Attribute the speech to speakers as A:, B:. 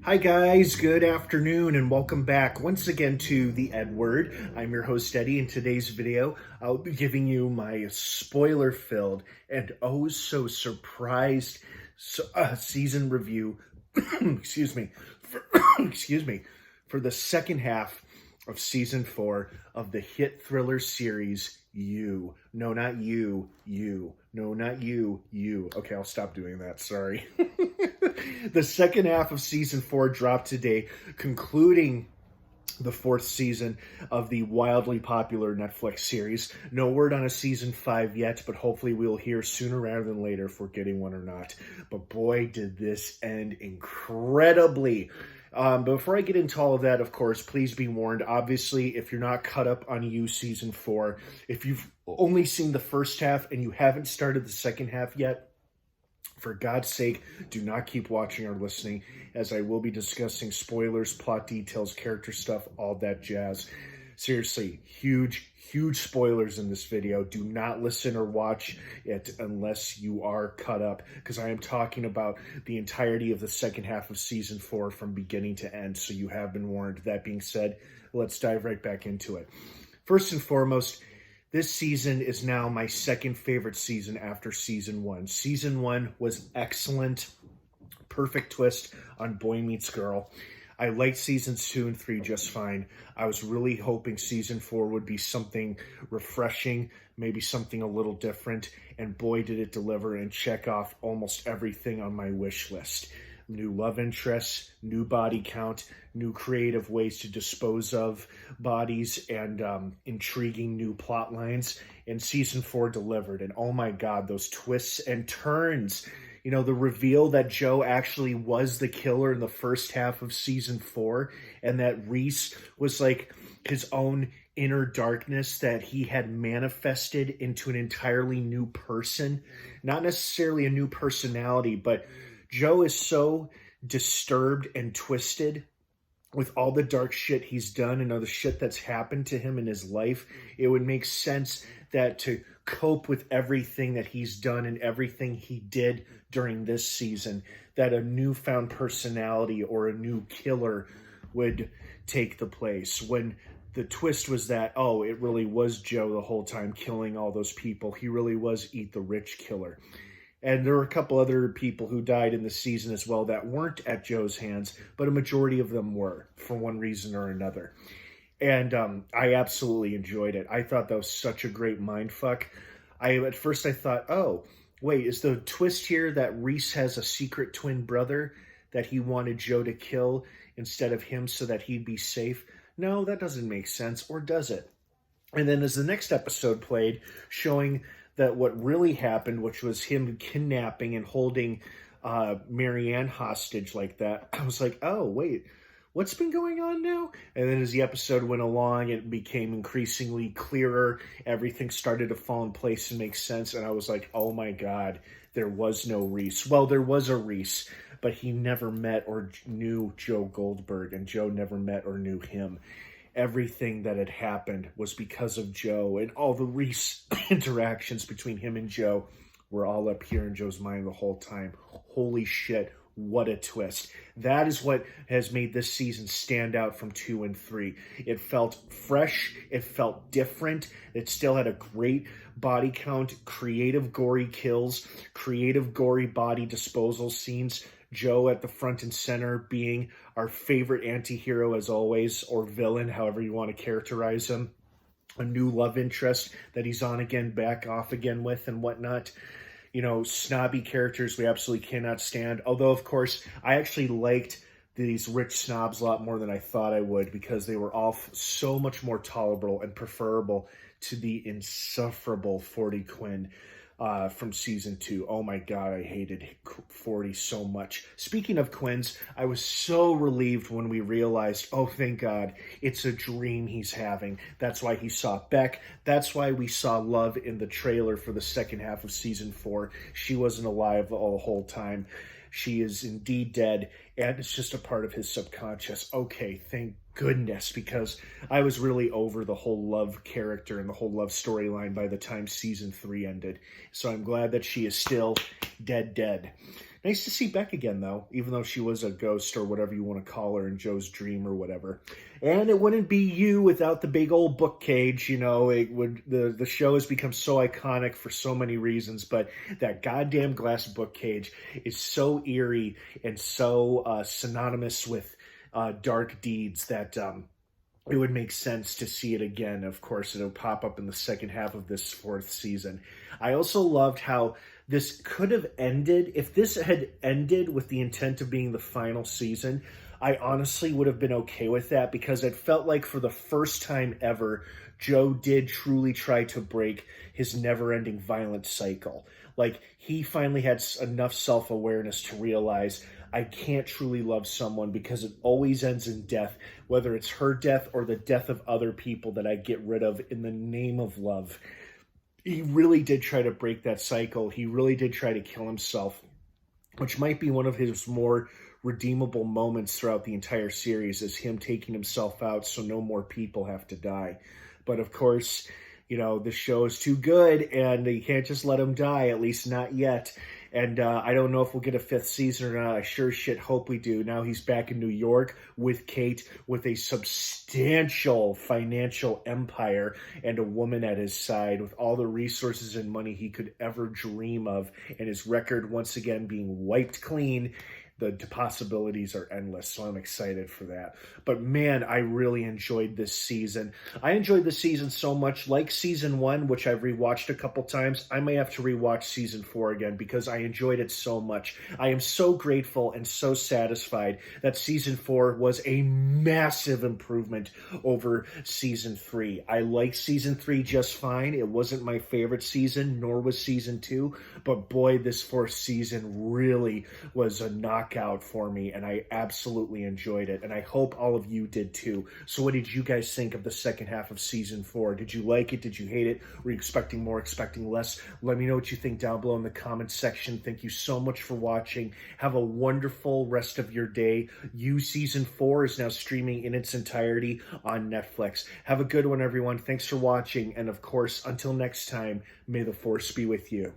A: Hi guys, good afternoon and welcome back once again to the EdWord. I'm your host Eddie. In today's video, I'll be giving you my spoiler-filled and oh so surprised season review, excuse me, for the second half of season 4 of the hit thriller series You. No, not you, you. No, not you, you. Okay, I'll stop doing that, sorry. The second half of season 4 dropped today, concluding the 4th season of the wildly popular Netflix series. No word on a season 5 yet, but hopefully we'll hear sooner rather than later if we're getting one or not. But boy, did this end incredibly. Before I get into all of that, of course, please be warned. Obviously, if you're not caught up on You Season 4, if you've only seen the first half and you haven't started the second half yet, for God's sake, do not keep watching or listening, as I will be discussing spoilers, plot details, character stuff, all that jazz. Seriously, huge spoilers in this video. Do not listen or watch it unless you are caught up, because I am talking about the entirety of the second half of season 4 from beginning to end, so you have been warned. That being said, let's dive right back into it. First and foremost, this season is now my second favorite season after season 1. Season 1 was excellent, perfect twist on Boy Meets Girl. I liked seasons 2 and 3 just fine. I was really hoping season 4 would be something refreshing, maybe something a little different, and boy did it deliver and check off almost everything on my wish list. New love interests, new body count, new creative ways to dispose of bodies, and intriguing new plot lines. And season 4 delivered. And oh my God, those twists and turns. You know, the reveal that Joe actually was the killer in the first half of season 4, and that Reese was like his own inner darkness that he had manifested into an entirely new person. Not necessarily a new personality, but Joe is so disturbed and twisted with all the dark shit he's done and all the shit that's happened to him in his life. It would make sense that to cope with everything that he's done and everything he did during this season, that a newfound personality or a new killer would take the place. When the twist was that, oh, it really was Joe the whole time killing all those people. He really was Eat the Rich killer. And there were a couple other people who died in the season as well that weren't at Joe's hands, but a majority of them were, for one reason or another. And I absolutely enjoyed it. I thought that was such a great mindfuck. At first I thought, oh, wait, is the twist here that Reese has a secret twin brother that he wanted Joe to kill instead of him so that he'd be safe? No, that doesn't make sense, or does it? And then as the next episode played, showing that what really happened, which was him kidnapping and holding Marianne hostage like that, I was like, oh, wait, what's been going on now? And then as the episode went along, it became increasingly clearer. Everything started to fall in place and make sense. And I was like, oh my God, there was no Reese. Well, there was a Reese, but he never met or knew Joe Goldberg, and Joe never met or knew him. Everything that had happened was because of Joe, and all the Reese interactions between him and Joe were all up here in Joe's mind the whole time. Holy shit, what a twist. That is what has made this season stand out from 2 and 3. It felt fresh, it felt different, it still had a great body count, creative gory kills, creative gory body disposal scenes, Joe at the front and center being our favorite anti-hero as always, or villain, however you want to characterize him. A new love interest that he's on again, back off again with, and whatnot. You know, snobby characters we absolutely cannot stand. Although, of course, I actually liked these rich snobs a lot more than I thought I would, because they were all so much more tolerable and preferable to the insufferable 40 Quinn from season 2. Oh my God, I hated 40 so much. Speaking of Quinns, I was so relieved when we realized, oh, thank God, it's a dream he's having. That's why he saw Beck. That's why we saw Love in the trailer for the second half of season 4. She wasn't alive the whole time. She is indeed dead, and it's just a part of his subconscious. Okay, thank goodness, because I was really over the whole love character and the whole love storyline by the time season 3 ended. So I'm glad that she is still dead. Nice to see Beck again, though, even though she was a ghost or whatever you want to call her in Joe's dream or whatever. And it wouldn't be you without the big old book cage. You know, it would. The show has become so iconic for so many reasons, but that goddamn glass book cage is so eerie and so synonymous with dark deeds that it would make sense to see it again. Of course, it'll pop up in the second half of this 4th season. I also loved how this could have ended. If this had ended with the intent of being the final season, I honestly would have been okay with that, because it felt like for the first time ever, Joe did truly try to break his never-ending violent cycle. Like, he finally had enough self-awareness to realize, I can't truly love someone because it always ends in death, whether it's her death or the death of other people that I get rid of in the name of love. He really did try to break that cycle. He really did try to kill himself, which might be one of his more redeemable moments throughout the entire series, is him taking himself out so no more people have to die. But of course, you know, the show is too good and you can't just let him die, at least not yet. And I don't know if we'll get a 5th season or not. I sure shit hope we do. Now he's back in New York with Kate, with a substantial financial empire and a woman at his side with all the resources and money he could ever dream of, and his record once again being wiped clean. The possibilities are endless, so I'm excited for that. But man, I really enjoyed this season. I enjoyed the season so much, like season 1, which I've rewatched a couple times. I may have to rewatch season 4 again because I enjoyed it so much. I am so grateful and so satisfied that season 4 was a massive improvement over season 3. I liked season 3 just fine. It wasn't my favorite season, nor was season 2. But boy, this 4th season really was a knockout for me, and I absolutely enjoyed it, and I hope all of you did too. So what did you guys think of the second half of season 4? Did you like it? Did you hate it? Were you expecting more, expecting less? Let me know what you think down below in the comments section. Thank you so much for watching. Have a wonderful rest of your day. Season 4 is now streaming in its entirety on Netflix. Have a good one, everyone. Thanks for watching, and of course, until next time, may the Force be with you.